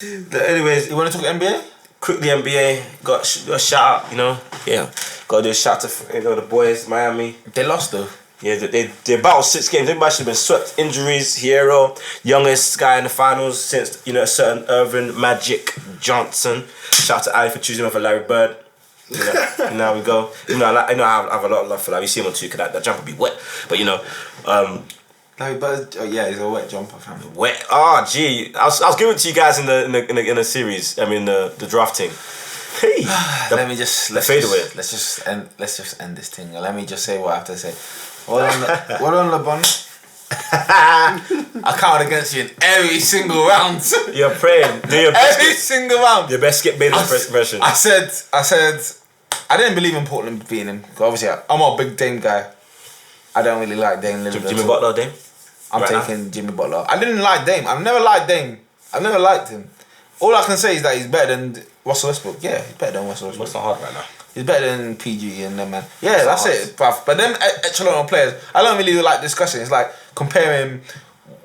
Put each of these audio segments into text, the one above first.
Anyways, you want to talk NBA? Quickly, NBA got a shout out. Got to do a shout out to the boys, Miami. They lost though. Yeah, they battled 6 games. Everybody should have been swept. Injuries. Hero, youngest guy in the finals since a certain Irvin Magic Johnson. Shout out to Ali for choosing him for Larry Bird. Now we go. I have a lot of love for that. You see him on 2, because that jumper be wet. But Larry Bird, he's a wet jumper, fam. Wet. Oh, gee. I was giving it to you guys in the series. I mean the drafting. Hey. Let's just end this thing. Let me just say what I have to say. Well done, LeBron. I counted against you in every single round. You're praying. Do your best. Every single round. Your best Skip Bayless version. I said, I didn't believe in Portland beating him. Obviously, I'm a big Dame guy. I don't really like Dame Lillard. Jimmy Butler, Dame? I'm taking Jimmy Butler. I didn't like Dame. I've never liked Dame. I've never liked him. All I can say is that he's better than Russell Westbrook. Yeah, he's better than Russell Westbrook. What's not hard right now? He's better than PG and them, man. Yeah, that's it, bruv. But them echelon of players, I don't really like discussion. It's like comparing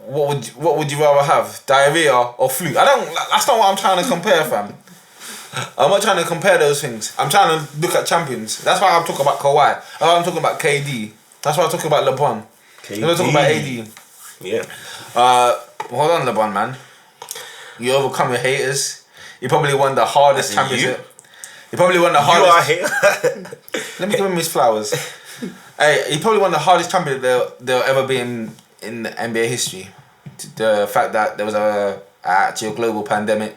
what would you rather have, diarrhea or flu? That's not what I'm trying to compare, fam. I'm not trying to compare those things. I'm trying to look at champions. That's why I'm talking about Kawhi. That's why I'm talking about KD. That's why I'm talking about LeBron. KD. I'm talking about AD. Yeah. Hold on, LeBron, man. You overcome your haters. You probably won the hardest championship. You probably won the hardest. You are here. Let me give him his flowers. Hey, he probably won the hardest championship there'll ever be in NBA history. The fact that there was actually a global pandemic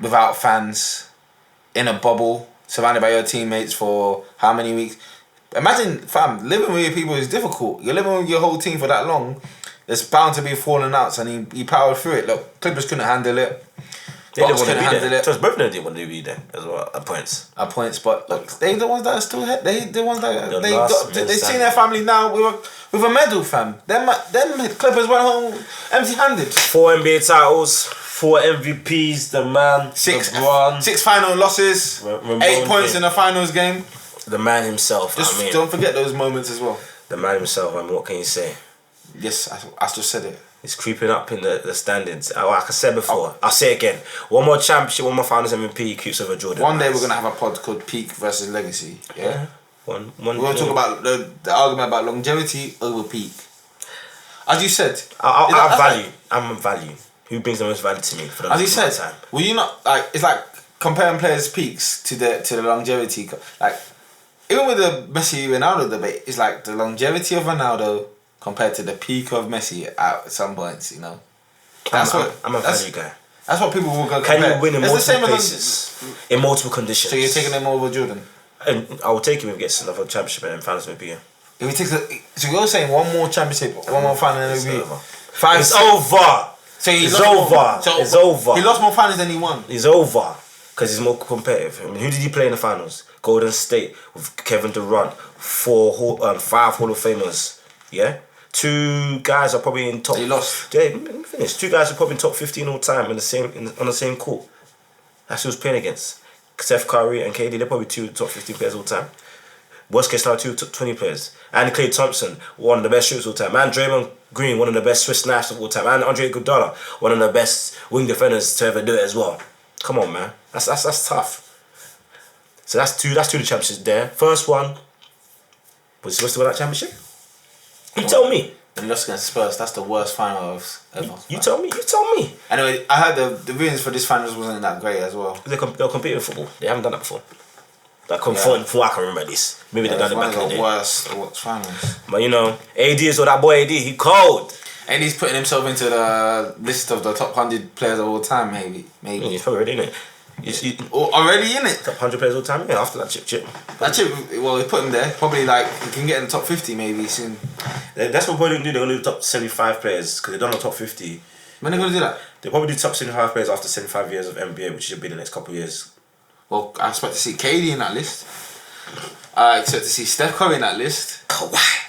without fans, in a bubble, surrounded by your teammates for how many weeks? Imagine, fam, living with your people is difficult. You're living with your whole team for that long. There's bound to be falling outs, and he powered through it. Look, Clippers couldn't handle it. They didn't want to be there. Both of them didn't want to be there as well at points. But look, they the ones that are still here. They the ones that they seen their family now with a medal, fam. Them Clippers went home empty-handed. 4 NBA titles, 4 MVPs. The man, 6 LeBron. final losses, 8 points in the finals game. The man himself. Don't forget those moments as well. The man himself. What can you say? Yes, I just said it. It's creeping up in the standings. Like I said before, I'll say it again. One more championship, one more finals MVP keeps over Jordan. One day we're gonna have a pod called Peak versus Legacy. Yeah. We're gonna talk about the argument about longevity over peak. As you said, I'm a value. Who brings the most value to me for the longest time? Will you not like? It's like comparing players' peaks to the longevity. Like even with the Messi Ronaldo debate, it's like the longevity of Ronaldo compared to the peak of Messi at some points, I'm a value guy. That's what people will go compare. Can you win in multiple places, in multiple conditions? So you're taking him over Jordan? And I will take him if he gets another championship and finals MVP. If he takes so you're saying one more championship, one more final MVP? It's over. So it's over. It's over. He lost more finals than he won. It's over. Because he's more competitive. I mean, who did he play in the finals? Golden State with Kevin Durant, 5 Hall of Famers. Yeah? 2 guys are probably in top. He lost. Yeah, let me finish. 2 guys are probably in top 15 all time on the same court. That's who he was playing against. Steph Curry and KD, they're probably 2 top 15 players all time. Worst case scenario, 2 top 20 players. And Klay Thompson, one of the best shooters all time. And Draymond Green, one of the best Swiss knives of all time. And Andre Iguodala, one of the best wing defenders to ever do it as well. Come on, man. That's tough. So that's two championships there. First one was he supposed to win that championship? You tell me. They lost against Spurs. That's the worst finals ever. You tell me. Anyway, I heard the reasons for this finals wasn't that great as well. They're competing in football. They haven't done that before. Like from what I can remember at least. Maybe they've done it back in the day. Worst finals. But AD is what that boy AD. He cold. And he's putting himself into the list of the top 100 players of all time. Maybe. Yeah, he's probably already in it. Already in it? Top 100 players all time? Yeah, after that chip. That chip, well, he put him there. Probably he can get in the top 50 maybe soon. That's what probably do. They're going to do top 75 players because they've done the top 50. When are they going to do that? They'll probably do top 75 players after 75 years of NBA, which should be the next couple of years. Well, I expect to see KD in that list. I expect to see Steph Curry in that list. Kawhi.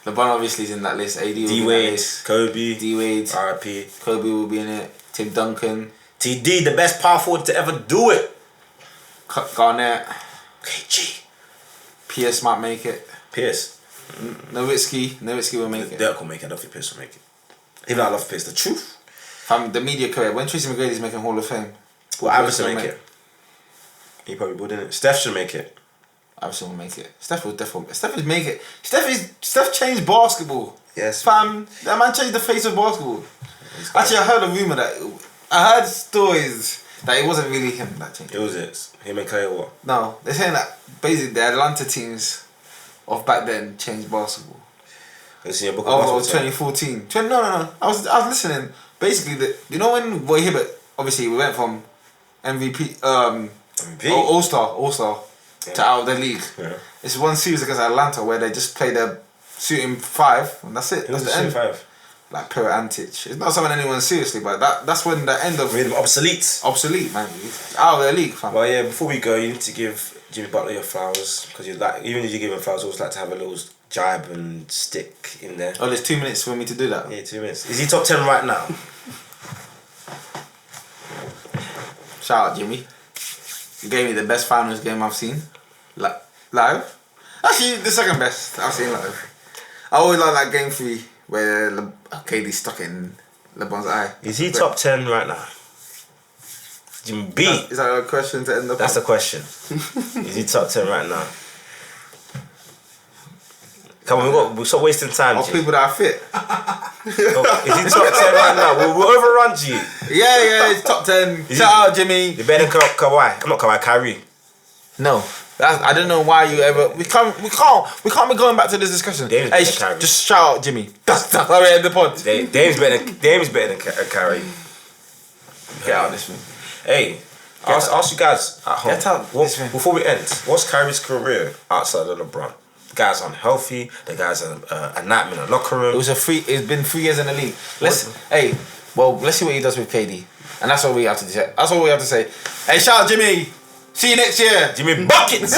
LeBron obviously is in that list. AD will be in that list. Kobe. D-Wade. R.I.P. Kobe will be in it. Tim Duncan. TD, the best power forward to ever do it. Garnett. KG. Pierce might make it. Pierce. Nowitzki will make it. Dirk will make it. I don't think Pierce will make it. Even though I love Pierce. The truth. Fam, the media career. When Tracy McGrady's making Hall of Fame. Well, Iverson make it. He probably wouldn't. Steph should make it. Iverson will make it. Steph will definitely. Steph would make it. Steph changed basketball. Yes. Fam, that man changed the face of basketball. Actually, I heard a rumor that I heard stories that it wasn't really him that changed. It was it. Him and Clay what? No, they're saying that basically the Atlanta teams of back then changed basketball. Let's see a book Oh, of basketball. 2014. No. I was listening. Basically, you know when Roy Hibbert, obviously we went from MVP, All-Star to out of the league. Yeah. It's one series against Atlanta where they just play their shooting 5 and that's it. It was That's the the end. 5. Like pure antics. It's not something anyone seriously, but that's when the end of Made him obsolete. obsolete, man. Out of the league, fam. Well, yeah. Before we go, you need to give Jimmy Butler your flowers because you like. Even if you give him flowers, I always like to have a little jibe and stick in there. Oh, there's 2 minutes for me to do that. Yeah, 2 minutes. Is he top 10 right now? Shout out, Jimmy. You gave me the best finals game I've seen. Live? Actually, the second best I've seen live. I always like that game 3 where KD stuck it in LeBron's eye. Is he top 10 right now? Jimmy B. Is that a question to end the That's the question. Is he top 10 right now? Come on, we stop wasting time, Of G. people that are fit. Is he top 10 right now? We'll overrun G. Yeah, it's top 10. Is Shout out, Jimmy. You better than Kawhi. I'm not Kawhi, Kyrie. No. I don't know why you ever. We can't be going back to this discussion. Dame's Hey, better than Kyrie. just shout out Jimmy. That's why we end the pod. Dame's better than Kyrie. Get out of this room. Hey, ask you guys at home. Get out this way. Before we end, what's Kyrie's career outside of LeBron? The guy's unhealthy. The guy's a nightmare in the locker room. It's been 3 years in the league. Let's see what he does with KD, and that's all we have to say. That's all we have to say. Hey, shout out Jimmy. See you next year. Jimmy Buckets.